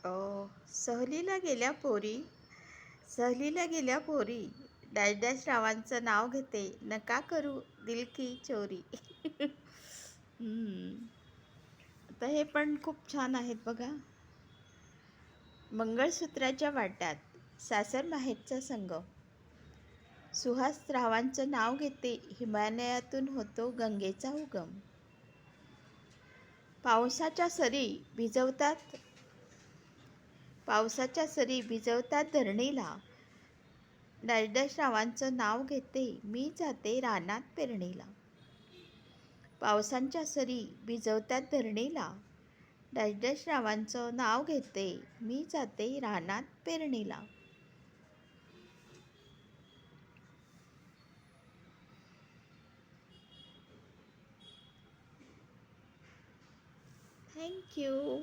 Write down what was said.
सहलीला गेल्या पोरी, सहलीला गेल्या पोरी, डॅश डॅश रावांचं नाव घेते, नका करू दिल की चोरी. हम्म. आता हे पण खूप छान आहेत बघा. मंगळसूत्राच्या वाट्यात सासर माहेरचा संगम. सुहास रावांचं नाव घेते, हिमालयातून होतो गंगेचा उगम. पावसाच्या सरी भिजवतात पावसाच्या सरी भिजवतात धरणीला, डॅश डॅश रावांचं नाव घेते, मी जाते रानात पेरणीला. पावसाच्या सरी भिजवतात धरणीला, डॅश डॅश रावांचं नाव घेते, मी जाते रानात पेरणीला. थँक्यू.